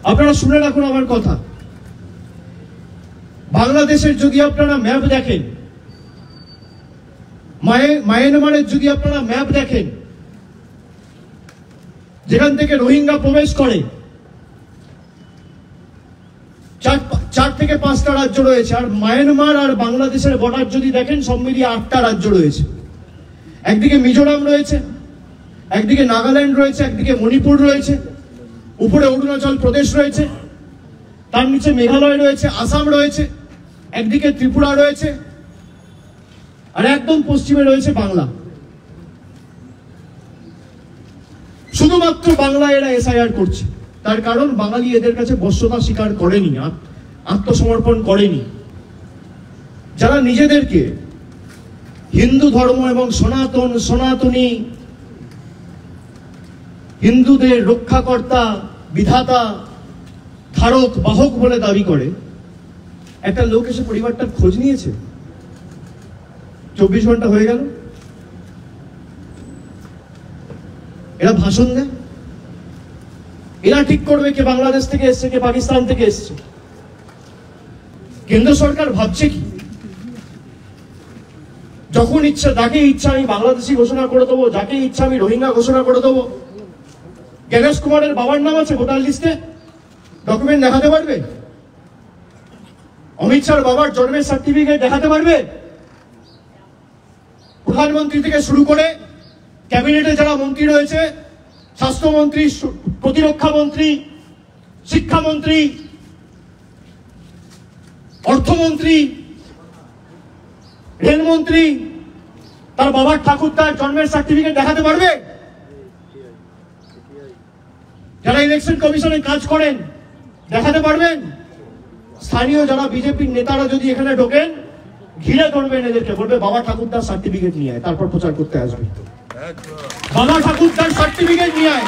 আপনারা শুনে রাখুন আমার কথা, বাংলাদেশের যদি আপনারা ম্যাপ দেখেন, মায়ানমারের যদি আপনারা ম্যাপ দেখেন, যেখান থেকে রোহিঙ্গা প্রবেশ করে, 4 থেকে 5টা রাজ্য রয়েছে। আর মায়ানমার আর বাংলাদেশের বর্ডার যদি দেখেন, সব মিলিয়ে 8টা রাজ্য রয়েছে। একদিকে মিজোরাম রয়েছে, একদিকে নাগাল্যান্ড রয়েছে, একদিকে মণিপুর রয়েছে, উপরে অরুণাচল প্রদেশ রয়েছে, তার নিচে মেঘালয় রয়েছে, আসাম রয়েছে, একদিকে ত্রিপুরা রয়েছে, আর একদম পশ্চিমে রয়েছে বাংলা। শুধুমাত্র বাংলা এরা এসআইআর করছে, তার কারণ বাঙালি এদের কাছে বশ্যতা স্বীকার করেনি, আত্মসমর্পণ করেনি। যারা নিজেদেরকে হিন্দু ধর্ম এবং সনাতনী হিন্দুদের রক্ষাকর্তা, বিধাতা, ধারক, বাহক বলে দাবি করে, একটা লোক এসে পরিবারটার খোঁজ নিয়েছে? 24 ঘন্টা হয়ে গেল, এরা ভাষণ দেয়, এরা ঠিক করবে কে বাংলাদেশ থেকে এসছে, কে পাকিস্তান থেকে এসছে। কেন্দ্র সরকার ভাবছে কি, যখন ইচ্ছা, যাকে ইচ্ছা আমি বাংলাদেশি ঘোষণা করে দেবো, যাকে ইচ্ছা আমি রোহিঙ্গা ঘোষণা করে দেবো। গণেশ কুমারের বাবার নাম আছে ভোটার লিস্টে, ডকুমেন্ট দেখাতে পারবে? অমিত শাহর বাবার জন্মের সার্টিফিকেট দেখাতে পারবে? প্রধানমন্ত্রী থেকে শুরু করে ক্যাবিনেটে যারা মন্ত্রী রয়েছে, স্বাস্থ্যমন্ত্রী, প্রতিরক্ষা মন্ত্রী, শিক্ষামন্ত্রী, অর্থমন্ত্রী, রেলমন্ত্রী, তার বাবার ঠাকুরদার জন্মের সার্টিফিকেট দেখাতে পারবে? যারা ইলেকশন কমিশনে কাজ করেন দেখাতে পারবেন? স্থানীয় যারা বিজেপির নেতারা যদি এখানে ঢোকেন, ঘিরে ধরবেন এদেরকে, বলবে বাবা ঠাকুরদার সার্টিফিকেট নিয়ে আয়, তারপর প্রচার করতে আসবে। বাবা ঠাকুরদার সার্টিফিকেট নিয়ে আয়,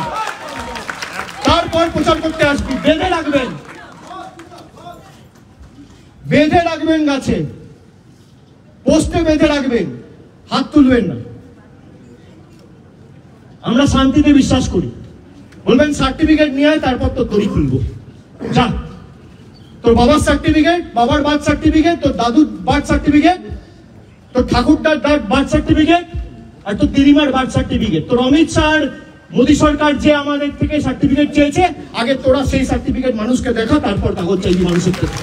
তারপর প্রচার করতে আসবি। বেঁধে রাখবেন, বেঁধে রাখবেন গাছে, পোস্টে বেঁধে রাখবেন, হাত তুলবেন না। আমরা শান্তিতে বিশ্বাস করি। বলবেন সার্টিফিকেট নিয়ে আয়, তারপর তো দড়ি খুলবো। যা, তোর বাবার সার্টিফিকেট, বাবার বার্থ সার্টিফিকেট, তোর দাদুর বার্থ সার্টিফিকেট, তোর ঠাকুরদার বার্থ সার্টিফিকেট, আর তোর দিদিমার বার্থ সার্টিফিকেট। তোর অমিত শাহ, মোদী সরকার যে আমাদের থেকে সার্টিফিকেট চেয়েছে, আগে তোরা সেই সার্টিফিকেট মানুষকে দেখা, তারপর কাগজ চাইবি মানুষের থেকে।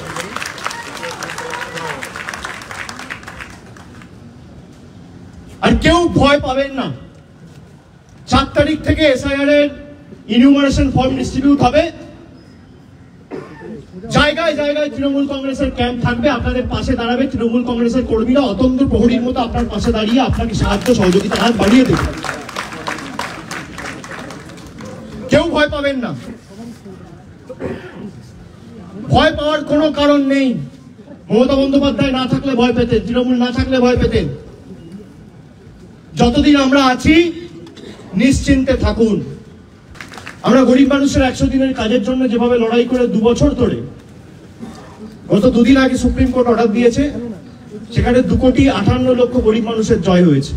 আর কেউ ভয় পাবেন না। 4 তারিখ থেকে এসআইআর এর ইনিউমারেশন ফর্ম ডিস্ট্রিবিউট হবে। জায়গায় জায়গায় তৃণমূল কংগ্রেসের ক্যাম্প থাকবে, আপনাদের পাশে দাঁড়াবে তৃণমূল কংগ্রেসের কর্মীরা, অতন্ত্র প্রহরীর মতো আপনার পাশে দাঁড়িয়ে আপনাকে সাহায্য সহযোগিতা হাত বাড়িয়ে দেবে। কেউ ভয় পাবেন না, ভয় পাওয়ার কোনো কারণ নেই। মমতা বন্দ্যোপাধ্যায় না থাকলে ভয় পেতেন, তৃণমূল না থাকলে ভয় পেতেন। যতদিন আমরা আছি নিশ্চিন্তে থাকুন। আমরা গরিব মানুষের 100 দিনের কাজের জন্য যেভাবে লড়াই করে 2 বছর ধরে, গত 2 দিন আগে সুপ্রিম কোর্ট অর্ডার দিয়েছে, সেখানে 2,58,00,000 গরিব মানুষের জয় হয়েছে।